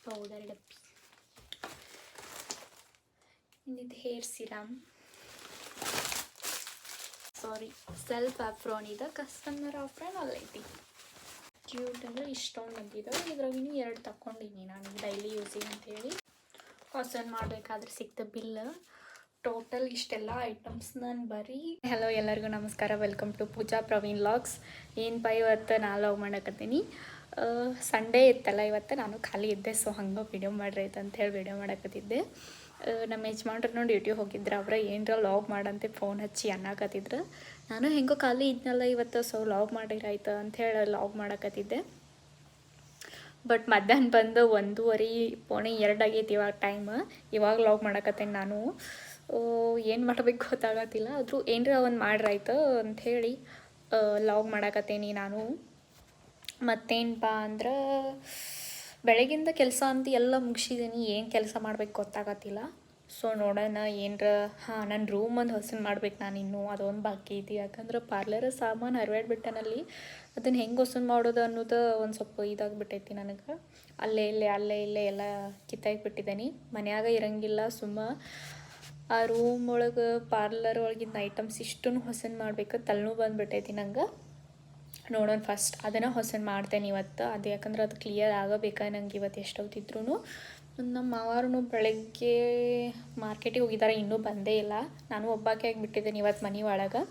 Powder ಡಬ್ಬಿ. ಇನ್ನಿದು hair serum, ಸಾರಿ self ಆಫ್ರೋನ್ ಇದೆ, ಕಸ್ಟಮರ್ ಆಫ್ರೋನ್ ಅಲ್ಲೈತಿ. ಕ್ಯೂಟ್ ಅಂದರೆ ಇಷ್ಟೊಂದು ಬಂದಿದ್ದಾವೆ. ಇದ್ರಾಗಿನೂ 2 ತಗೊಂಡಿನಿ ನಾನು ಡೈಲಿ ಯೂಸಿಗೆ ಅಂತೇಳಿ. ಹೊಸನ್ ಮಾಡಬೇಕಾದ್ರೆ ಸಿಕ್ತ ಬಿಲ್. ಟೋಟಲ್ ಇಷ್ಟೆಲ್ಲ ಐಟಮ್ಸ್ ನಾನು ಬರೀ. ಹಲೋ ಎಲ್ಲರಿಗೂ ನಮಸ್ಕಾರ, welcome to Pooja Praveen logs. ಏನಪ್ಪ ಇವತ್ತು ನಾನು ಲಾಗ್ ಮಾಡಕತ್ತೀನಿ. ಸಂಡೇ ಇತ್ತಲ್ಲ ಇವತ್ತು, ನಾನು ಖಾಲಿ ಇದ್ದೆ. ಸೊ ಹಂಗೆ ವಿಡಿಯೋ ಮಾಡ್ರಿ ಅಂತೇಳಿ ವಿಡಿಯೋ ಮಾಡಕತ್ತಿದ್ದೆ. ನಮ್ಮ ಯಜಮಾನ್ರು ಡ್ಯೂಟಿ ಹೋಗಿದ್ರು. ಅವ್ರ ಏನರ ಲಾಗ್ ಮಾಡಂತೆ ಫೋನ್ ಹಚ್ಚಿ ಅನ್ನಕತ್ತಿದ್ರು. ನಾನು ಹೆಂಗೋ ಖಾಲಿ ಇದ್ನಲ್ಲ ಇವತ್ತು, ಸೊ ಲಾಗ್ ಮಾಡಿರಾಯ್ತು ಅಂಥೇಳಿ ಲಾಗ್ ಮಾಡಕತ್ತಿದ್ದೆ. ಬಟ್ ಮಧ್ಯಾಹ್ನ ಬಂದು 1:30 ಆಗೈತಿ ಇವಾಗ ಟೈಮ್. ಇವಾಗ ಲಾಗ್ ಮಾಡಕತ್ತೇನೆ ನಾನು. ಏನು ಮಾಡಬೇಕು ಗೊತ್ತಾಗತ್ತಿಲ್ಲ. ಆದರೂ ಏನರ ಒಂದು ಮಾಡ್ರಾಯ್ತು ಅಂಥೇಳಿ ಲಾಗ್ ಮಾಡಕತ್ತೇನಿ ನಾನು. ಮತ್ತೇನಪ್ಪ ಅಂದ್ರೆ ಬೆಳಗಿಂದ ಕೆಲಸ ಅಂತ ಎಲ್ಲ ಮುಗಿಸಿದ್ದೀನಿ. ಏನು ಕೆಲಸ ಮಾಡ್ಬೇಕು ಗೊತ್ತಾಗತ್ತಿಲ್ಲ. ಸೊ ನೋಡೋಣ ಏನರ. ನನ್ನ ರೂಮ್ ಒಂದು ಹೊಸನ್ ಮಾಡ್ಬೇಕು ನಾನು. ಇನ್ನೂ ಅದೊಂದು ಬಾಕಿ ಐತಿ. ಯಾಕಂದ್ರೆ ಪಾರ್ಲರ್ ಸಾಮಾನು ಹರಿವಾಡ್ಬಿಟ್ಟನಲ್ಲಿ. ಅದನ್ನು ಹೆಂಗೆ ಹೊಸನ್ ಮಾಡೋದು ಅನ್ನೋದು ಒಂದು ಸ್ವಲ್ಪ ಇದಾಗಿಬಿಟ್ಟೈತಿ ನನಗೆ. ಅಲ್ಲೇ ಇಲ್ಲೇ ಎಲ್ಲ ಕಿತ್ತಾಗಿಬಿಟ್ಟಿದ್ದೀನಿ. ಮನ್ಯಾಗ ಇರಂಗಿಲ್ಲ. ಸುಮ್ಮ ಆ ರೂಮ್ ಒಳಗೆ ಪಾರ್ಲರ್ ಒಳಗಿನ ಐಟಮ್ಸ್ ಇಷ್ಟೂ ಹೊಸನ್ ಮಾಡ್ಬೇಕು. ತಲೆನೂ ಬಂದುಬಿಟ್ಟೈತಿ ನಂಗೆ. ನೋಡೋಣ ಫಸ್ಟ್ ಅದನ್ನು ಹೊಸನ್ ಮಾಡ್ತೇನೆ ಇವತ್ತು. ಅದು ಯಾಕಂದ್ರೆ ಅದು ಕ್ಲಿಯರ್ ಆಗಬೇಕಾ ನಂಗೆ ಇವತ್ತು ಎಷ್ಟೊತ್ತಿದ್ರು. ನಮ್ಮ ಮಾವಾರು ಬೆಳಗ್ಗೆ ಮಾರ್ಕೆಟಿಗೆ ಹೋಗಿದ್ದಾರೆ, ಇನ್ನೂ ಬಂದೇ ಇಲ್ಲ. ನಾನು ಒಬ್ಬಾಕೆ ಆಗಿಬಿಟ್ಟಿದ್ದೇನೆ ಇವತ್ತು ಮನೆ ಒಳಗೆ.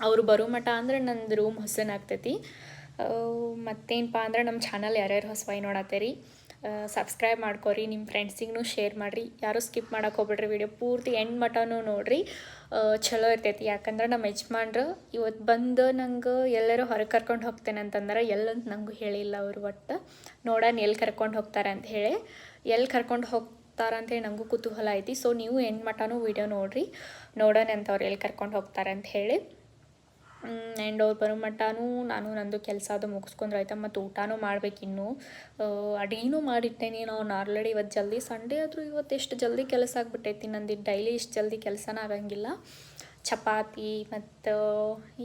ಅವರು ಬರೋ ಮಟ್ಟ ಅಂದ್ರೆ ನಂದು ರೂಮ್ ಹೊಸನ್ ಆಗ್ತೈತಿ. ಮತ್ತೇನಪ್ಪ ಅಂದ್ರೆ ನಮ್ಮ ಚಾನಲ್ ಯಾರ್ಯಾರು ಹೊಸಬಾಯಿ ನೋಡತ್ತೀರಿ, ಸಬ್ಸ್ಕ್ರೈಬ್ ಮಾಡ್ಕೊರಿ. ನಿಮ್ಮ ಫ್ರೆಂಡ್ಸಿಗೂ ಶೇರ್ ಮಾಡಿರಿ. ಯಾರೂ ಸ್ಕಿಪ್ ಮಾಡೋಕೆ ಹೋಗ್ಬಿಡ್ರಿ. ವಿಡಿಯೋ ಪೂರ್ತಿ ಎಂಡ್ ಮಟನೂ ನೋಡಿರಿ, ಚಲೋ ಇರ್ತೈತಿ. ಯಾಕಂದ್ರೆ ನಮ್ಮ ಯಜಮಾನ್ರು ಇವತ್ತು ಬಂದು ನಂಗೆ ಎಲ್ಲರೂ ಹೊರಗೆ ಕರ್ಕೊಂಡು ಹೋಗ್ತೇನೆ ಅಂತಂದ್ರೆ ಎಲ್ಲಂತ ನಂಗೂ ಹೇಳಿಲ್ಲ ಅವರು. ಒಟ್ಟು ನೋಡೋಣ ಎಲ್ಲಿ ಕರ್ಕೊಂಡು ಹೋಗ್ತಾರೆ ಅಂತ ಹೇಳಿ. ಎಲ್ಲಿ ಕರ್ಕೊಂಡು ಹೋಗ್ತಾರಂತೇಳಿ ನನಗೂ ಕುತೂಹಲ ಐತಿ. ಸೊ ನೀವು ಎಂಡ್ ಮಟನೂ ವೀಡಿಯೋ ನೋಡಿರಿ, ನೋಡೋಣ ಅಂತವ್ರು ಎಲ್ಲಿ ಕರ್ಕೊಂಡು ಹೋಗ್ತಾರೆ ಅಂತ ಹೇಳಿ. ಆ್ಯಂಡ್ ಅವ್ರು ಬರೋ ಮಟ್ಟನೂ ನಾನು ನಂದು ಕೆಲಸ ಅದು ಮುಗಿಸ್ಕೊಂಡ್ರೆ ಆಯ್ತಾ. ಮತ್ತು ಊಟನೂ ಮಾಡ್ಬೇಕಿನ್ನು. ಅಡುಗೆನೂ ಮಾಡಿಟ್ಟೇನಿ ನಾನು ಆಲ್ರೆಡಿ. ಇವತ್ತು ಜಲ್ದಿ ಸಂಡೇ ಆದರೂ ಇವತ್ತು ಎಷ್ಟು ಜಲ್ದಿ ಕೆಲಸ ಆಗಿಬಿಟ್ಟೈತಿ ನಂದು. ಡೈಲಿ ಇಷ್ಟು ಜಲ್ದಿ ಕೆಲಸನ ಆಗಂಗಿಲ್ಲ. ಚಪಾತಿ ಮತ್ತು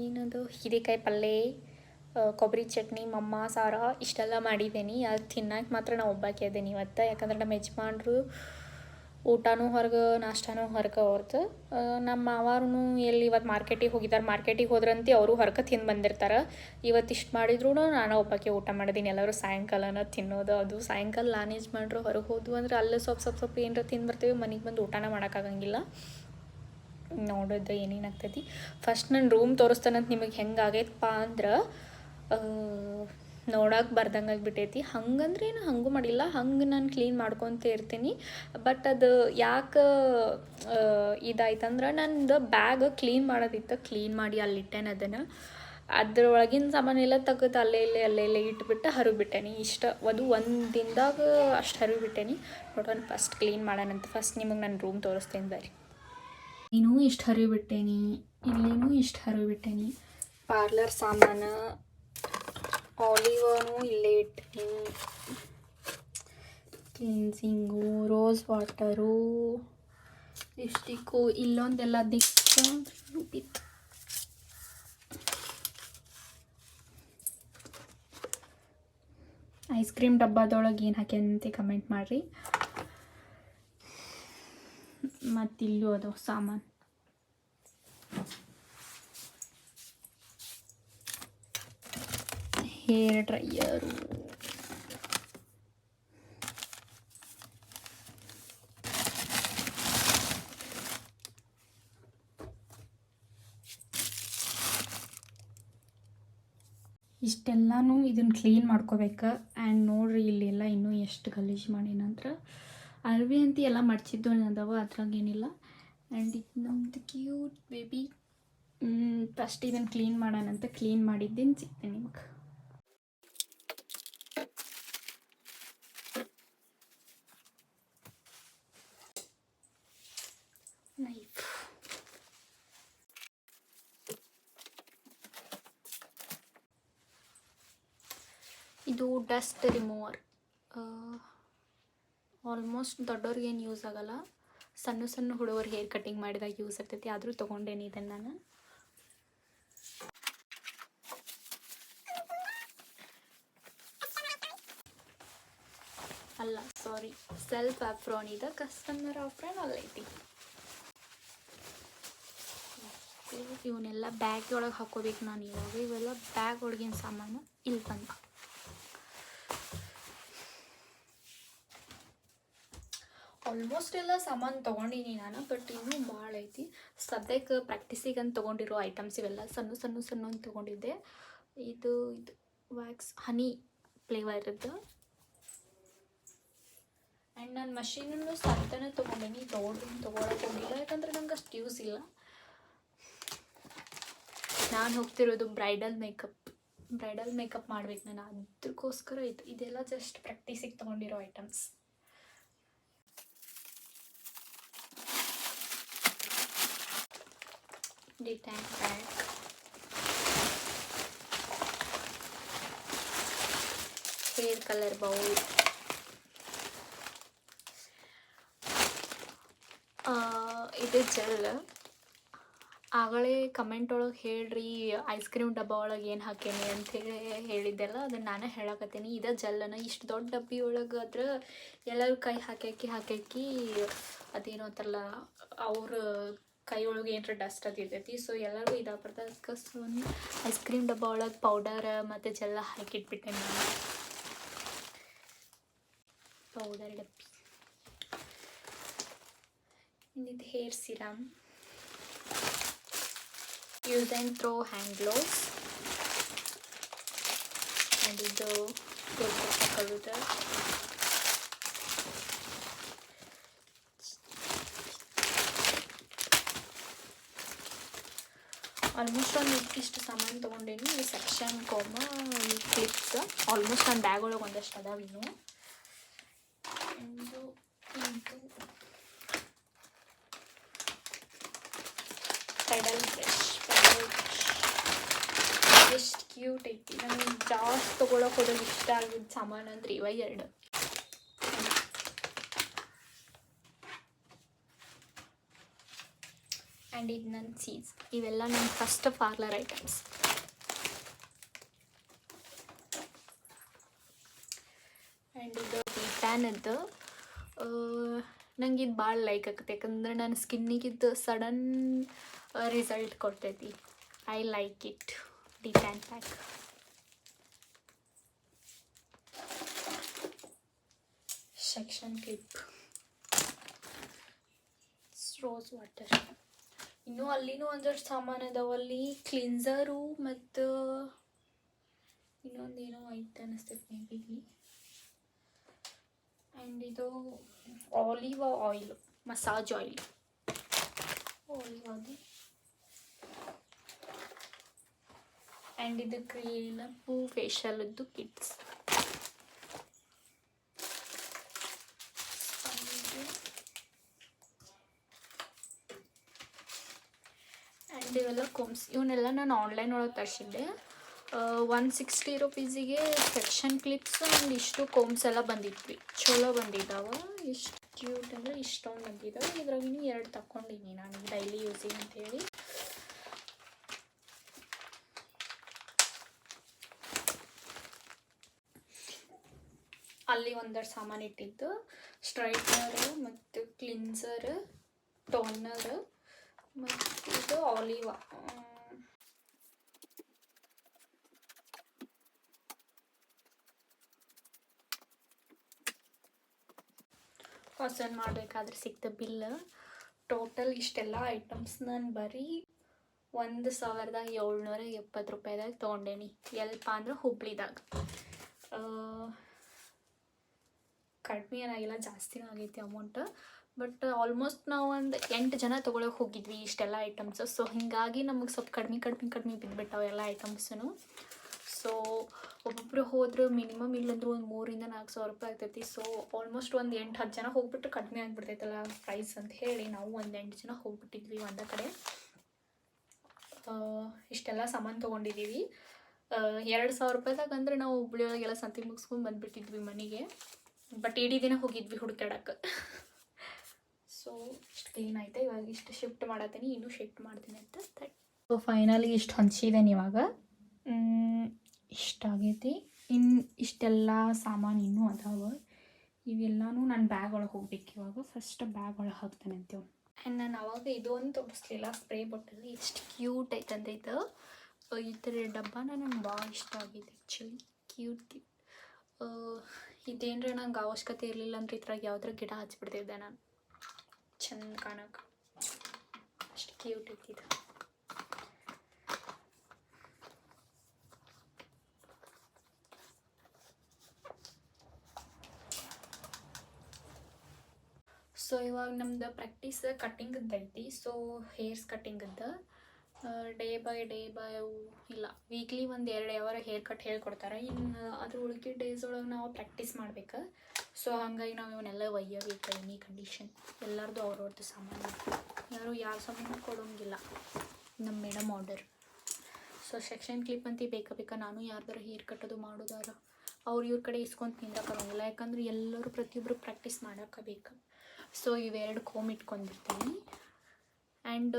ಏನದು ಹೀರೆಕಾಯಿ ಪಲ್ಯ, ಕೊಬ್ಬರಿ ಚಟ್ನಿ, ಮಮ್ಮ ಸಾರ ಇಷ್ಟೆಲ್ಲ ಮಾಡಿದ್ದೀನಿ. ಅದು ತಿನ್ನಕ್ಕೆ ಮಾತ್ರ ನಾವು ಒಬ್ಬಾಕಿ ಇದ್ದೀನಿ ಇವತ್ತು. ಯಾಕಂದ್ರೆ ನಮ್ಮ ಯಜಮಾನ್ರು ಊಟನೂ ಹೊರಗೆ, ನಾಷ್ಟಾನೂ ಹೊರಗೆ ಅವ್ರದ್ದು. ನಮ್ಮ ಮಾವಾರು ಎಲ್ಲಿ ಇವತ್ತು ಮಾರ್ಕೆಟಿಗೆ ಹೋಗಿದ್ದಾರೆ. ಮಾರ್ಕೆಟಿಗೆ ಹೋದ್ರಂತೆ ಅವರು ಹೊರಗೆ ತಿಂದು ಬಂದಿರ್ತಾರೆ. ಇವತ್ತು ಇಷ್ಟು ಮಾಡಿದ್ರು ನಾನು ಒಬ್ಬಾಕೆ ಊಟ ಮಾಡಿದ್ದೀನಿ. ಎಲ್ಲರೂ ಸಾಯಂಕಾಲನ ತಿನ್ನೋದು. ಅದು ಸಾಯಂಕಾಲ ನಾನ್ ಯಜಮಾನ್ರು ಹೊರಗೆ ಹೋದ್ವು ಅಂದ್ರೆ ಅಲ್ಲೇ ಸ್ವಲ್ಪ ಏನರ ತಿಂದು ಬರ್ತೀವಿ. ಮನೆಗೆ ಬಂದು ಊಟನ ಮಾಡೋಕ್ಕಾಗಂಗಿಲ್ಲ. ನೋಡೋದು ಏನೇನಾಗ್ತೈತಿ. ಫಸ್ಟ್ ನನ್ನ ರೂಮ್ ತೋರಿಸ್ತಾನಂತ ನಿಮಗೆ ಹೆಂಗಾಗೈತಪ್ಪ ಅಂದ್ರೆ ನೋಡೋಕೆ ಬರ್ದಂಗೆ ಆಗಿಬಿಟ್ಟೈತಿ. ಹಂಗಂದ್ರೆ ಏನು ಹಂಗೂ ಮಾಡಿಲ್ಲ, ಹಂಗೆ ನಾನು ಕ್ಲೀನ್ ಮಾಡ್ಕೊತ ಇರ್ತೀನಿ. ಬಟ್ ಅದು ಯಾಕೆ ಇದಾಯ್ತಂದ್ರೆ ನಂದು ಬ್ಯಾಗ್ ಕ್ಲೀನ್ ಮಾಡೋದಿತ್ತು. ಕ್ಲೀನ್ ಮಾಡಿ ಅಲ್ಲಿಟ್ಟೇನೆ ಅದನ್ನು. ಅದ್ರೊಳಗಿನ ಸಾಮಾನೆಲ್ಲ ತೆಗೆದು ಅಲ್ಲೇ ಇಟ್ಬಿಟ್ಟು ಹರಿಬಿಟ್ಟೇನಿ. ಅದು ಒಂದು ದಿನದಾಗ ಅಷ್ಟು ಹರಿಬಿಟ್ಟೇನಿ. ನೋಡೋಣ ಫಸ್ಟ್ ಕ್ಲೀನ್ ಮಾಡೋಣಂತ. ಫಸ್ಟ್ ನಿಮಗೆ ನಾನು ರೂಮ್ ತೋರಿಸ್ತೇನೆ ಬರ್ರಿ. ಇನ್ನೂ ಇಷ್ಟು ಹರಿಬಿಟ್ಟೇನಿ, ಇಲ್ಲಿನೂ ಇಷ್ಟು ಹರಿಬಿಟ್ಟೇನಿ. ಪಾರ್ಲರ್ ಸಾಮಾನು, ಆಲಿವನು ಇಲ್ಲೇ ಇಟ್ಟೀನಿ, ಕ್ಲಿನ್ಸಿಂಗು, ರೋಸ್ ವಾಟರು, ಲಿಪ್ಸ್ಟಿಕ್ಕು, ಇಲ್ಲೊಂದೆಲ್ಲ ದಿಕ್ಕ ಬಿತ್ತು. ಐಸ್ ಕ್ರೀಮ್ ಡಬ್ಬದೊಳಗೆ ಏನು ಹಾಕ್ಯಂತೆ ಕಮೆಂಟ್ ಮಾಡಿರಿ. ಮತ್ತಿಲ್ಲೂ ಅದು ಸಾಮಾನು. ಹೇರ್ ಡ್ರೈಯರು, ಇಷ್ಟೆಲ್ಲನೂ ಇದನ್ನು ಕ್ಲೀನ್ ಮಾಡ್ಕೋಬೇಕು. ಆ್ಯಂಡ್ ನೋಡಿರಿ ಇಲ್ಲೆಲ್ಲ ಇನ್ನೂ ಎಷ್ಟು ಗಲೀಜು ಮಾಡಿನಂದ್ರೆ ಅರ್ವಿ ಅಂತ ಎಲ್ಲ ಮಡ್ಚಿದ್ದು ಅದಾವ, ಅದ್ರಾಗೇನಿಲ್ಲ. ಆ್ಯಂಡ್ ಇದು ನಮ್ಮದು ಕ್ಯೂಟ್ ಬೇಬಿ. ಫಸ್ಟ್ ಇದನ್ನು ಕ್ಲೀನ್ ಮಾಡೋಣಂತ. ಕ್ಲೀನ್ ಮಾಡಿದ್ದೇನು ಸಿಗ್ತೇನೆ ನಿಮಗೆ. ನೈಫ್, ಇದು ಡಸ್ಟ್ ರಿಮೂವರ್. ಆಲ್ಮೋಸ್ಟ್ ದೊಡ್ಡವ್ರಿಗೇನು ಯೂಸ್ ಆಗೋಲ್ಲ, ಸಣ್ಣ ಹುಡುಗರು ಹೇರ್ ಕಟ್ಟಿಂಗ್ ಮಾಡಿದಾಗ ಯೂಸ್ ಆಗ್ತೈತಿ. ಆದರೂ ತೊಗೊಂಡೇನಿ ಇದನ್ನು ನಾನು. ಅಲ್ಲ ಸಾರಿ, ಸೆಲ್ಫ್ ಆಫ್ರೋನಿದ ಕಸ್ಟಮರ್ ಆಫ್ರನ್ ಅಲ್ಲೈತಿ. ಇವನ್ನೆಲ್ಲ ಬ್ಯಾಗ್ ಒಳಗೆ ಹಾಕೋಬೇಕು ನಾನು ಇವಾಗ. ಇವೆಲ್ಲ ಬ್ಯಾಗ್ ಒಳಗಿನ ಸಾಮಾನು ಇಲ್ಲಿ ಬಂದು. ಆಲ್ಮೋಸ್ಟ್ ಎಲ್ಲ ಸಾಮಾನು ತೊಗೊಂಡಿನಿ ನಾನು, ಬಟ್ ಇನ್ನೂ ಭಾಳ ಐತಿ. ಸದ್ಯಕ್ಕೆ ಪ್ರಾಕ್ಟೀಸಿಗೆ ಅಂತ ತೊಗೊಂಡಿರೋ ಐಟಮ್ಸ್ ಇವೆಲ್ಲ ಸಣ್ಣ ಸಣ್ಣ ಸಣ್ಣ ಅಂತ ತೊಗೊಂಡಿದ್ದೆ. ಇದು ವ್ಯಾಕ್ಸ್ ಹನಿ ಫ್ಲೇವರ್ದು. ಆ್ಯಂಡ್ ನಾನು ಮಷೀನನ್ನು ಸಣ್ಣತನೇ ತೊಗೊಂಡೇನಿ, ದೊಡ್ಡದನ್ನು ತೊಗೊಳಕ್ಕೆ ಹೋಗಿಲ್ಲ, ಯಾಕಂದ್ರೆ ನಂಗೆ ಅಷ್ಟು ಯೂಸ್ ಇಲ್ಲ. ನಾನು ಹೋಗ್ತಿರೋದು ಬ್ರೈಡಲ್ ಮೇಕಪ್ ಮಾಡ್ಬೇಕು ನಾನು, ಅದಕ್ಕೋಸ್ಕರ ಇದೆಲ್ಲ ಜಸ್ಟ್ ಪ್ರಾಕ್ಟೀಸಿಗೆ ತೊಗೊಂಡಿರೋ items. Detan pack, hair colour bowl, ಇದು ಜೆಲ್. ಆಗಲೇ ಕಮೆಂಟ್ ಒಳಗೆ ಹೇಳ್ರಿ ಐಸ್ ಕ್ರೀಮ್ ಡಬ್ಬ ಒಳಗೆ ಏನು ಹಾಕೇನಿ ಅಂಥೇಳಿ ಹೇಳಿದ್ದೆಲ್ಲ, ಅದನ್ನು ನಾನೇ ಹೇಳಕತ್ತೀನಿ. ಇದು ಜೆಲ್ಲನ ಇಷ್ಟು ದೊಡ್ಡ ಡಬ್ಬಿ ಒಳಗೆ ಆದ್ರೆ ಎಲ್ಲರೂ ಕೈ ಹಾಕಿ ಅದೇನೋ ಅಂತಾರಲ್ಲ, ಅವ್ರ ಕೈ ಒಳಗೆ ಏನರ ಡಸ್ಟ್ ಅದು ಇರ್ತೈತಿ. ಸೊ ಎಲ್ಲರಿಗೂ ಇದಾಗ್ಬಾರ್ದು, ಅದಕ್ಕೆ ಐಸ್ ಕ್ರೀಮ್ ಡಬ್ಬ ಒಳಗೆ ಪೌಡರ್ ಮತ್ತು ಜೆಲ್ಲ ಹಾಕಿಟ್ಬಿಟ್ಟೆ ನಾನು. ಪೌಡರ್ ಡಬ್ಬಿ. ಇನ್ನಿದು hair serum, use and throw hand gloves, and ಇದು ಕಳುದ. ಆಲ್ಮೋಸ್ಟ್ ಒಂದು ಇಷ್ಟು ಸಾಮಾನು ತೊಗೊಂಡೇನಿ. ಈ ಸೆಕ್ಷನ್ ಕೋಮ, ಈ ಕ್ಲಿಪ್ಸ್ ಆಲ್ಮೋಸ್ಟ್ ನನ್ನ ಬ್ಯಾಗ್ ಒಳಗೆ ಒಂದಷ್ಟು ಅದಾವ ಇನ್ನು. ಇದು ಪೆಡಲ್ ಬ್ರಷ್. ಎಷ್ಟು ಕ್ಯೂಟ್ ಐತಿ. ನನಗೆ ಜಾಸ್ತಿ ತೊಗೊಳಕ್ಕೆ ಹೋದಾಗ ಇಷ್ಟ ಆಗಿದ್ದ ಸಾಮಾನು ಅಂದ್ರೆ ಇವ ಎರಡು. ಆ್ಯಂಡ್ ಇದು ನನ್ನ ಸೀಸ್. ಇವೆಲ್ಲ ನನ್ನ ಫಸ್ಟ್ ಪಾರ್ಲರ್ ಐಟಮ್ಸ್. ಆ್ಯಂಡ್ ಇದು ಡಿಟ್ಯಾನದ್ದು. ನಂಗೆ ಇದು ಭಾಳ ಲೈಕ್ ಆಗುತ್ತೆ, ಯಾಕಂದ್ರೆ ನನ್ನ ಸ್ಕಿನ್ನಿಗಿದ್ದು ಸಡನ್ ರಿಸಲ್ಟ್ ಕೊಡ್ತೈತಿ. I like it. De-tan pack. Section clip, rose water. ಇನ್ನೂ ಅಲ್ಲಿನೂ ಒಂದಷ್ಟು ಸಾಮಾನು ಅದಾವ. ಅಲ್ಲಿ ಕ್ಲಿನ್ಸರು ಮತ್ತು ಇನ್ನೊಂದೇನೋ ಐತೆ ಅನ್ನಿಸ್ತೈತೆ ಮೇ ಬಿ. ಆ್ಯಂಡ್ ಇದು olive oil, massage oil, olive oil. And ಇದು ಕ್ಲೀನಪ್ಪು ಫೇಶಿಯಲ್ದು ಕಿಟ್ಸ್. ಆ್ಯಂಡ್ ಇವೆಲ್ಲ ಕೋಮ್ಸ್. ಇವನ್ನೆಲ್ಲ ನಾನು ಆನ್ಲೈನ್ ಒಳಗೆ ತರಿಸಿದ್ದೆ. 160 ರೂಪೀಸಿಗೆ ಸೆಕ್ಷನ್ ಕ್ಲಿಪ್ಸ್ ಆ್ಯಂಡ್ ಇಷ್ಟು ಕೋಮ್ಸ್ ಎಲ್ಲ ಬಂದಿದ್ವಿ. ಚಲೋ ಬಂದಿದ್ದಾವೆ. ಎಷ್ಟು ಕ್ಯೂಟ್ ಅಂದರೆ ಇಷ್ಟೊಂದು ಬಂದಿದ್ದಾವೆ. ಇದ್ರಾಗಿನೂ 2 ತಗೊಂಡಿನಿ ನಾನು ಡೈಲಿ ಯೂಸಿಗೆ ಅಂತೇಳಿ. ಅಲ್ಲಿ ಒಂದೆರಡು ಸಾಮಾನು ಇಟ್ಟಿದ್ದು, ಸ್ಟ್ರೈಟ್ನರು ಮತ್ತು ಕ್ಲಿನ್ಸರ್, ಟೋನರ್ ಮತ್ತು ಇದು ಆಲಿವ್. ಕಾಸನ್ ಮಾಡಬೇಕಾದ್ರೆ ಸಿಕ್ತ ಬಿಲ್. ಟೋಟಲ್ ಇಷ್ಟೆಲ್ಲ ಐಟಮ್ಸ್ ನಾನು ಬರೀ 1770 ರೂಪಾಯಿದಾಗ ತೊಗೊಂಡೇನಿ. ಎಲ್ಪ ಅಂದ್ರೆ ಹುಬ್ಳಿದಾಗ. ಕಡಿಮೆ ಏನಾಗಿಲ್ಲ, ಜಾಸ್ತಿನೂ ಆಗೈತಿ ಅಮೌಂಟ್. ಬಟ್ ಆಲ್ಮೋಸ್ಟ್ ನಾವು ಒಂದು 8 ಜನ ತೊಗೊಳಕ್ಕೆ ಹೋಗಿದ್ವಿ ಇಷ್ಟೆಲ್ಲ ಐಟಮ್ಸ್. ಸೊ ಹೀಗಾಗಿ ನಮಗೆ ಸ್ವಲ್ಪ ಕಡಿಮೆ ಬಿದ್ದುಬಿಟ್ಟಾವೆ ಎಲ್ಲ ಐಟಮ್ಸೂ. ಸೊ ಒಬ್ಬೊಬ್ಬರು ಹೋದ್ರೆ ಮಿನಿಮಮ್ ಇಲ್ಲಂದ್ರೂ ಒಂದು 3,000-4,000 ರೂಪಾಯಿ ಆಗ್ತೈತಿ. ಸೊ ಆಲ್ಮೋಸ್ಟ್ ಒಂದು 8-10 ಜನ ಹೋಗ್ಬಿಟ್ಟು ಕಡಿಮೆ ಆಗಿಬಿಡ್ತೈತಲ್ಲ ಪ್ರೈಸ್ ಅಂತ ಹೇಳಿ ನಾವು ಒಂದು 8 ಜನ ಹೋಗ್ಬಿಟ್ಟಿದ್ವಿ ಒಂದೇ ಕಡೆ. ಇಷ್ಟೆಲ್ಲ ಸಾಮಾನು ತೊಗೊಂಡಿದ್ದೀವಿ. 2,000 ರೂಪಾಯಿದಾಗ ಅಂದರೆ ನಾವು ಹುಬ್ಳಿಯೊಳಗೆಲ್ಲ ಸಂತೆ ಮುಗಿಸ್ಕೊಂಡು ಬಂದುಬಿಟ್ಟಿದ್ವಿ ಮನೆಗೆ. ಬಟ್ ಇಡೀ ದಿನ ಹೋಗಿದ್ವಿ ಹುಡುಕಾಡಕ್ಕೆ. ಸೊ ಇಷ್ಟು ಕ್ಲೀನ್ ಆಯ್ತು. ಇವಾಗ ಇಷ್ಟು ಶಿಫ್ಟ್ ಮಾಡತ್ತೀನಿ, ಇನ್ನೂ ಶಿಫ್ಟ್ ಮಾಡ್ತೀನಿ ಅಂತ. ಸೊ ಫೈನಲಿ ಇಷ್ಟು ಹಂಚಿದ್ದೇನೆ. ಇವಾಗ ಇಷ್ಟಾಗೈತಿ. ಇನ್ನು ಇಷ್ಟೆಲ್ಲ ಸಾಮಾನು ಇನ್ನೂ ಅದಾವ. ಇವೆಲ್ಲನೂ ನಾನು ಬ್ಯಾಗ್ ಒಳಗೆ ಹೋಗ್ಬೇಕು. ಇವಾಗ ಫಸ್ಟ್ ಬ್ಯಾಗ್ ಒಳಗೆ ಹಾಕ್ತೇನೆ ಅಂತೇವೆ. ಆ್ಯಂಡ್ ನಾನು ಅವಾಗ ಇದು ಒಂದು ತೋರಿಸ್ಲಿಲ್ಲ, ಸ್ಪ್ರೇ ಬಾಟಲ್ ಎಷ್ಟು ಕ್ಯೂಟ್ ಐತಂದ್ರೆ ಇದು ಈ ಥರ ಡಬ್ಬ ನನಗೆ ಭಾಳ ಇಷ್ಟ ಆಗಿದೆ ಆ್ಯಕ್ಚುಲಿ. ಕ್ಯೂಟ್ ಇದೇನ್ರೆ ನಂಗೆ ಅವಶ್ಯಕತೆ ಇರಲಿಲ್ಲ ಅಂದ್ರೆ ಇದ್ರಾಗ ಯಾವ್ದಾರ ಗಿಡ ಹಚ್ಬಿಡ್ತಿದ್ದೆ ನಾನು, ಚೆಂದ ಕಾಣಕ್ಕೆ. ಅಷ್ಟು ಕ್ಯೂಟ್ ಐತಿದು. ಸೊ ಇವಾಗ ನಮ್ದು ಪ್ರಾಕ್ಟೀಸ್ ಕಟ್ಟಿಂಗದ್ದು ಐತಿ. ಸೊ ಹೇರ್ಸ್ ಕಟ್ಟಿಂಗದ್ದು ಡೇ ಬೈ ಇಲ್ಲ ವೀಕ್ಲಿ ಒಂದು 2 ಅವರ್ ಹೇರ್ ಕಟ್ ಹೇಳ್ಕೊಡ್ತಾರೆ. ಇನ್ನು ಅದ್ರ ಉಳ್ಕೆ ಡೇಸ್ ಒಳಗೆ ನಾವು ಪ್ರಾಕ್ಟೀಸ್ ಮಾಡ್ಬೇಕು. ಸೊ ಹಾಗಾಗಿ ನಾವು ಇವನ್ನೆಲ್ಲ ಒಯ್ಯಬೇಕು. ಎನಿ ಕಂಡೀಷನ್ ಎಲ್ಲರದು ಅವ್ರವ್ರದ್ದು ಸಾಮಾನು, ಯಾರ ಸಾಮಾನು ಕೊಡೋಂಗಿಲ್ಲ, ನಮ್ಮ madam order. So section clip ಅಂತ ಬೇಕಾ ನಾನು ಯಾರ್ದಾರ ಹೇರ್ ಕಟ್ಟೋದು ಮಾಡೋದಾರ ಇವ್ರ ಕಡೆ ಇಸ್ಕೊಂಡು ತಿನ್ನೋಕ್ಕಾಗಂಗಿಲ್ಲ, ಯಾಕಂದ್ರೆ ಎಲ್ಲರೂ ಪ್ರತಿಯೊಬ್ಬರು ಪ್ರಾಕ್ಟೀಸ್ ಮಾಡೋಕ್ಕಬೇಕು. ಸೊ ಇವೆರಡು ಕೋಮ್ ಇಟ್ಕೊಂಡಿರ್ತೀನಿ. ಆ್ಯಂಡ್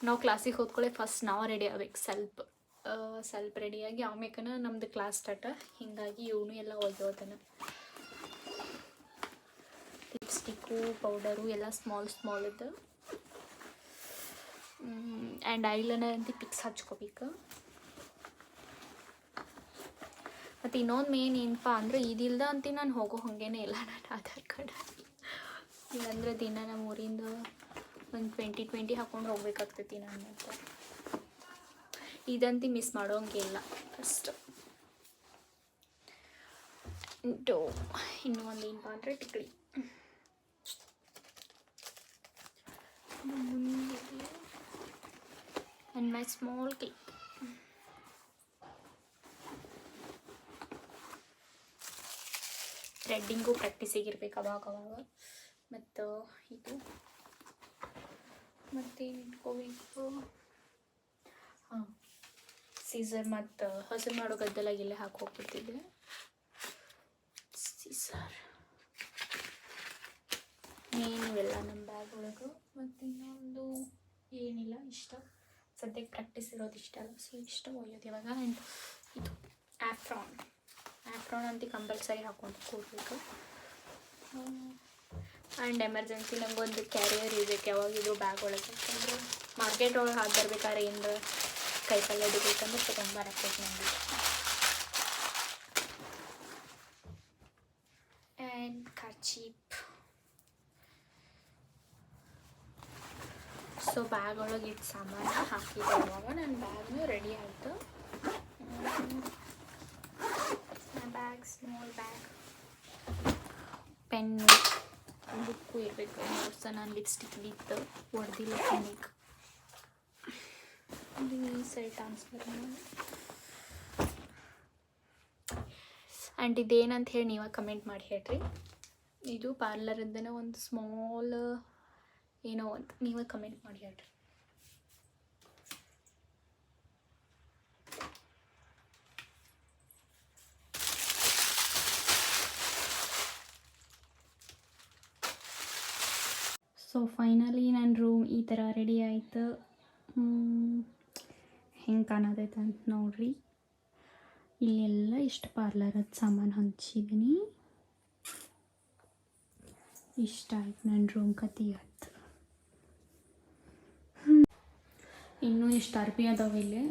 ನಾವು ಕ್ಲಾಸಿಗೆ ಹೋದ್ಕೊಳ್ಳೆ ಫಸ್ಟ್ ನಾವು ರೆಡಿ ಆಗ್ಬೇಕು. ಸ್ವಲ್ಪ ರೆಡಿಯಾಗಿ ಆಮೇಕನ ನಮ್ಮದು ಕ್ಲಾಸ್ ಸ್ಟಾರ್ಟ. ಹೀಗಾಗಿ ಇವನು ಎಲ್ಲ ಒಯ್ಯೋದನ್ನು ಲಿಪ್ಸ್ಟಿಕ್ಕು ಪೌಡರು ಎಲ್ಲ ಸ್ಮಾಲ್ ಆ್ಯಂಡ್ ಐಲೈನರ್ ಅಂತ ಪಿಕ್ಸ್ ಹಚ್ಕೋಬೇಕು. ಮತ್ತು ಇನ್ನೊಂದು ಮೇನ್ ಏನಪ್ಪ ಅಂದರೆ ಇದಿಲ್ದ ಅಂತ ನಾನು ಹೋಗೋ ಹಾಗೇನೆ ಇಲ್ಲ ನಾನು ಆಧಾರ್ ಕಾರ್ಡ್. ಇಲ್ಲಾಂದ್ರೆ ದಿನ ನಮ್ಮ ಊರಿಂದ ಒಂದು 20 ಹಾಕ್ಕೊಂಡು ಹೋಗ್ಬೇಕಾಗ್ತೈತಿ ನಾನು. ಅಂತ ಇದಂತೂ ಮಿಸ್ ಮಾಡೋಂಗಿಲ್ಲ. ಫಸ್ಟ್ ಇನ್ನೂ ಒಂದು ಏನಪ್ಪ ಅಂದರೆ ಟಿಕ್ಳಿ. And my small clip. Threading ಪ್ರಾಕ್ಟೀಸಿಗಿರ್ಬೇಕು ಅವಾಗ. ಮತ್ತು ಇದು ಮತ್ತೇನು ಇಟ್ಕೋಬೇಕು, ಸೀಸರ್ ಮತ್ತು ಹಸರು ಮಾಡೋ ಗದ್ದಲಾಗಿ ಇಲ್ಲೇ ಹಾಕಿ ಹೋಗ್ಬಿಡ್ತಿದ್ದೆ. ಸೀಸರ್ ಏನಿವೆಲ್ಲ ನಮ್ಮ ಬ್ಯಾಗ್ ಒಳಗೆ. ಮತ್ತು ಇನ್ನೊಂದು ಏನಿಲ್ಲ, ಇಷ್ಟ ಸದ್ಯಕ್ಕೆ ಪ್ರಾಕ್ಟೀಸ್ ಇರೋದು ಇಷ್ಟ ಅಲ್ಲ. ಸೊ ಇಷ್ಟ ಒಯ್ಯೋದು ಇವಾಗ. ಆ್ಯಂಡ್ ಇದು ಆ್ಯಫ್ರಾನ್ ಅಂತ ಕಂಪಲ್ಸರಿ ಹಾಕ್ಕೊಂಡು ಕೂಡಬೇಕು. ಆ್ಯಂಡ್ ಎಮರ್ಜೆನ್ಸಿ ನಮಗೊಂದು ಕ್ಯಾರಿಯರ್ ಇರಬೇಕು ಯಾವಾಗ ಇದು ಬ್ಯಾಗ್ ಒಳಗೆ. ಯಾಕಂದರೆ ಮಾರ್ಕೆಟ್ ಒಳಗೆ ಹಾಕಿ ಬರ್ಬೇಕಾದ್ರೆ ಏನು ಕೈಕಾಲು ಅಡಿಬೇಕಂದ್ರೆ ತೊಗೊಂಡ್ಬರಕ್ಕೆ ನನಗೆ. And kerchief. ಸೊ ಬ್ಯಾಗ್ ಒಳಗೆ ಇಟ್ಟು ಸಾಮಾನು ಹಾಕಿದೆ. ಇವಾಗ ನನ್ನ ಬ್ಯಾಗ್ನು ರೆಡಿ ಆಯಿತು. Bag small bag, pen, book ಇರಬೇಕು. ನೋಟ್ಸ ನಾನು ಲಿಪ್ಸ್ಟಿಕ್ ಇತ್ತು ಹೊಡೆದಿಲ್ಲ ಪೆನ್ನಿಗೆ. ಈ ಸೈಡ್ ಟ್ರಾನ್ಸ್ಫರ್ ಮಾಡಿ. ಆ್ಯಂಡ್ ಇದೇನಂತ ಹೇಳಿ ನೀವು ಕಮೆಂಟ್ ಮಾಡಿ ಹೇಳ್ರಿ. ಇದು ಪಾರ್ಲರಿಂದನೇ ಒಂದು ಸ್ಮಾಲ್ ಏನೋ ಅಂತ ನೀವು ಕಮೆಂಟ್ ಮಾಡಿ ಹೇಳ್ರಿ. ಸೊ ಫೈನಲಿ ನನ್ನ ರೂಮ್ ಈ ಥರ ರೆಡಿ ಆಯಿತು. ಹೆಂಗೆ ಕಾಣತೈತೆ ಅಂತ ನೋಡ್ರಿ. ಇಲ್ಲೆಲ್ಲ ಇಷ್ಟು ಪಾರ್ಲರದ್ದು ಸಾಮಾನು ಹಂಚಿದ್ದೀನಿ. ಇಷ್ಟ ಆಯ್ತು ನನ್ನ ರೂಮ್ ಕತಿ ಆಯ್ತು. ಇನ್ನೂ ಇಷ್ಟು ಅರ್ಬಿ ಅದಾವೆ ಇಲ್ಲಿ.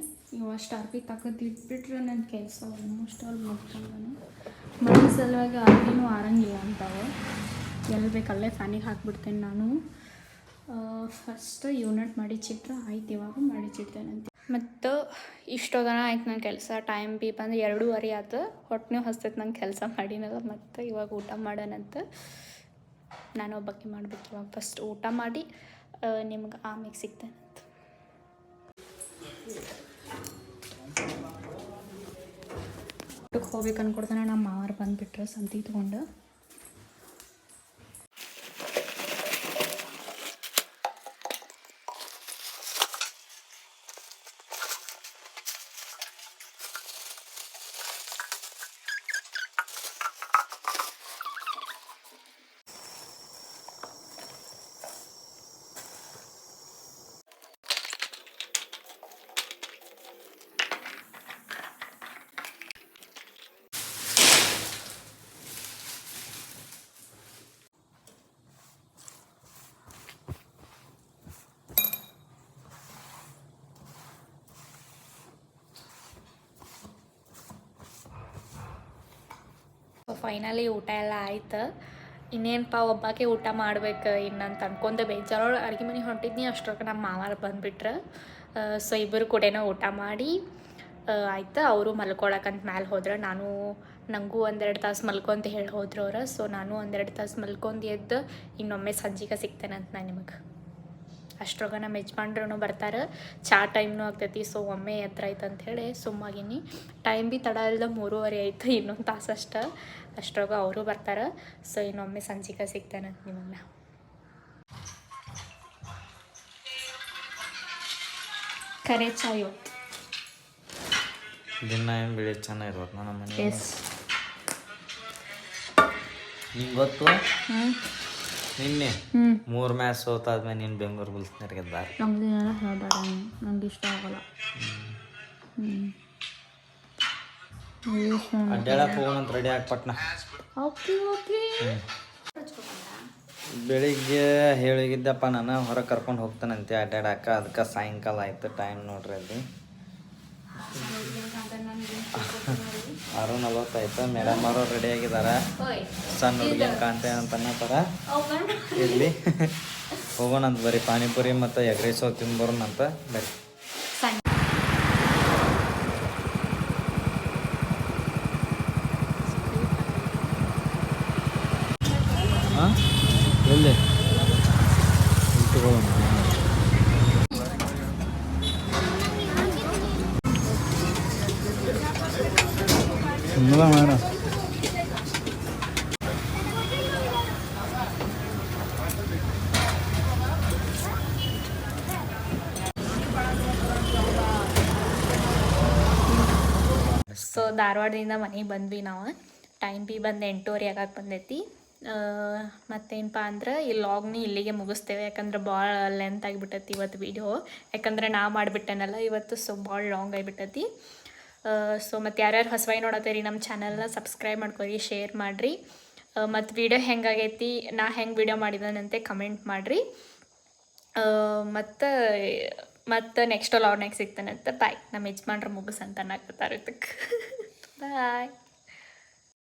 ಅಷ್ಟು ಅರ್ಬಿ ತೆಗೆದಿಟ್ಬಿಟ್ರೆ ನನ್ನ ಕೆಲಸ ಆಲ್ಮೋಸ್ಟ್ ಆಲ್ ಮುಗ್ಕೊಂಡು. ಮಳೆ ಸಲುವಾಗಿ ಅರ್ಬಿನೂ ಆರಂಗಿಲ್ಲ ಅಂತಾವೆ. ಎಲ್ಲಿ ಬೇಕಲ್ಲೇ ಫ್ಯಾನಿಗೆ ಹಾಕ್ಬಿಡ್ತೇನೆ ನಾನು. ಫಸ್ಟ್ ಯೂನಿಟ್ ಮಡಿಚಿಟ್ರೆ ಆಯ್ತು. ಇವಾಗ ಮಡಿಚಿಡ್ತೇನಂತೆ. ಮತ್ತು ಇಷ್ಟೊದನ ಆಯ್ತು ನನ್ನ ಕೆಲಸ. ಟೈಮ್ ಬಿ ಬಂದು 2:30 ಆಯ್ತು. ಹೊಟ್ಟೆನೂ ಹಸ್ತೈತೆ ನಂಗೆ ಕೆಲಸ ಮಾಡಿನಲ್ಲ. ಮತ್ತು ಇವಾಗ ಊಟ ಮಾಡೋಣಂತ. ನಾನು ಒಬ್ಬಕ್ಕೆ ಮಾಡ್ಬೇಕು ಇವಾಗ. ಫಸ್ಟ್ ಊಟ ಮಾಡಿ ನಿಮ್ಗೆ ಆಮೇಲೆ ಸಿಗ್ತೇನಂತ. ಊಟಕ್ಕೆ ಹೋಗ್ಬೇಕು ಅನ್ಕೊಡ್ತಾನೆ. ನಮ್ಮ ಮಾವಾರು ಬಂದುಬಿಟ್ರೆ ಸಂತಿ ತೊಗೊಂಡು. ಫೈನಲಿ ಊಟ ಎಲ್ಲ ಆಯ್ತು. ಇನ್ನೇನಪ್ಪ ಒಬ್ಬಾಕೆ ಊಟ ಮಾಡ್ಬೇಕು ಇನ್ನಂತ ಅನ್ಕೊಂಡೆ ಬೇಜಾರು. ಅಡುಗೆ ಮನೆಗೆ ಹೊಂಟಿದ್ನಿ, ಅಷ್ಟೊಳಗೆ ನಮ್ಮ ಮಾವಾರ ಬಂದುಬಿಟ್ರೆ. ಸೊ ಇಬ್ಬರು ಕೂಡೇನೋ ಊಟ ಮಾಡಿ ಆಯ್ತು. ಅವರು ಮಲ್ಕೊಳಕಂತ ಮ್ಯಾಲೆ ಹೋದ್ರೆ, ನನಗೂ ಒಂದೆರಡು ತಾಸು ಮಲ್ಕೊಂತ ಹೇಳಿ ಹೋದ್ರು ಅವ್ರು. ಸೊ ನಾನು ಒಂದೆರಡು ತಾಸು ಮಲ್ಕೊಂಡು ಎದ್ದು ಇನ್ನೊಮ್ಮೆ ಸಂಜಿಗೆ ಸಿಗ್ತೇನೆ ಅಂತ ನಾನು ನಿಮಗೆ. ಅಷ್ಟರೊಳಗೆ ನಮ್ಮ ಯಜಮಾನ್ರು ಬರ್ತಾರೆ, ಚಾ ಟೈಮ್ನೂ ಆಗ್ತೈತಿ. ಸೊ ಒಮ್ಮೆ ಎತ್ತರ ಆಯ್ತು ಅಂಥೇಳಿ ಸುಮ್ಮಾಗಿನಿ. ಟೈಮ್ ಭೀ ತಡ ಇಲ್ಲದ 3:30 ಆಯಿತು, ಇನ್ನೊಂದು ತಾಸು ಅಷ್ಟರೊಳಗೆ ಅವರು ಬರ್ತಾರೆ. ಸೊ ಇನ್ನೊಮ್ಮೆ ಸಂಜಿಗೆ ಸಿಗ್ತೇನೆ ಅಂತ ನಿಮಗೆ. ಕರೆ ಚಾ ಇವತ್ತು ದಿನ ಏನು ಬೆಳೆ ಚೆನ್ನಾಗಿರೋದು ನಮ್ಮ ಮನೆ. ಎಸ್ ನಿಂಗೆ ಗೊತ್ತು, ನಿನ್ನೆ 3 ಮ್ಯಾಚ್ ಸೋತಾದ್ಮೇಲೆ ನೀನು ಬೆಂಗಳೂರು ಬುಲ್ಸ್ನರ್ ಗೆದ್ದಾರ. ನಂಗೆ ಇಷ್ಟ ಆಗಲ್ಲ. ಅಡ್ಡಾಡಕ್ಕೆ ಹೋಗೋಣಂತ ರೆಡಿ ಆಗ್ಪಟ್ನ. Okay okay. ಬೆಳಿಗ್ಗೆ ಹೇಳಿಗಿದ್ದಪ್ಪ ನಾನು ಹೊರಗೆ ಕರ್ಕೊಂಡು ಹೋಗ್ತಾನಂತೆ ಅಡ್ಡಾಡಕ್ಕೆ. ಅದಕ್ಕೆ ಸಾಯಂಕಾಲ ಆಯ್ತು, ಟೈಮ್ ನೋಡ್ರಿ ಅಲ್ಲಿ 6:40 ಆಯ್ತು. ಮೇಡಮ್ ಅವರು ರೆಡಿ ಆಗಿದ್ದಾರೆ. ಸಣ್ಣ ಹುಡುಗಿ ಕಾಣ್ತೇನೆ ಅಂತ ಅನ್ನತ್ತಾರ. ಇರಲಿ ಹೋಗೋಣಂತ ಬರೀ ಪಾನಿಪುರಿ ಮತ್ತು ಎಗ್ ರೈಸ್ ಹೋಗಿ ತಿಂದ್ಬರೋಣಂತ ಬರೀ. ಹಾಂ ಎಲ್ಲಿ ತಗೋಣ. ಮೇಡಮ್ ಸೊ ಧಾರವಾಡದಿಂದ ಮನೆಗೆ ಬಂದ್ವಿ ನಾವು. ಟೈಮ್ ಭೀ ಬಂದು 8:30 ಆಗಕ್ಕೆ ಬಂದೈತಿ. ಮತ್ತೇನಪ್ಪ ಅಂದ್ರೆ ಈ ಲಾಗ್ನಿ ಇಲ್ಲಿಗೆ ಮುಗಿಸ್ತೇವೆ, ಯಾಕಂದ್ರೆ ಭಾಳ ಲೆಂತ್ ಆಗಿಬಿಟ್ಟೈತಿ ಇವತ್ತು ವೀಡಿಯೋ. ಯಾಕಂದ್ರೆ ನಾ ಮಾಡಿಬಿಟ್ಟೆನಲ್ಲ ಇವತ್ತು, ಸೊ ಭಾಳ ಲಾಂಗ್ ಆಗಿಬಿಟ್ಟೈತಿ. ಸೊ ಮತ್ತು ಯಾರ್ಯಾರು ಹೊಸವಾಗಿ ನೋಡತ್ತೀರಿ ನಮ್ಮ ಚಾನಲ್ನ ಸಬ್ಸ್ಕ್ರೈಬ್ ಮಾಡ್ಕೊರಿ, ಶೇರ್ ಮಾಡಿರಿ. ಮತ್ತು ವೀಡಿಯೋ ಹೆಂಗಾಗೈತಿ, ನಾ ಹೆಂಗೆ ವೀಡಿಯೋ ಮಾಡಿದನಂತೆ ಕಮೆಂಟ್ ಮಾಡಿರಿ. ಮತ್ತು ನೆಕ್ಸ್ಟ್ ಲಾಗ್ನಾಗ ಸಿಗ್ತಾನಂತ. ಬಾಯ್. ನಮ್ಮ ಯಜಮಾನ್ರು ಮುಗಿಸಂತ ಅನ್ನಕತ್ತಾರೆ ಇದಕ್ಕೆ. ಬಾಯ್.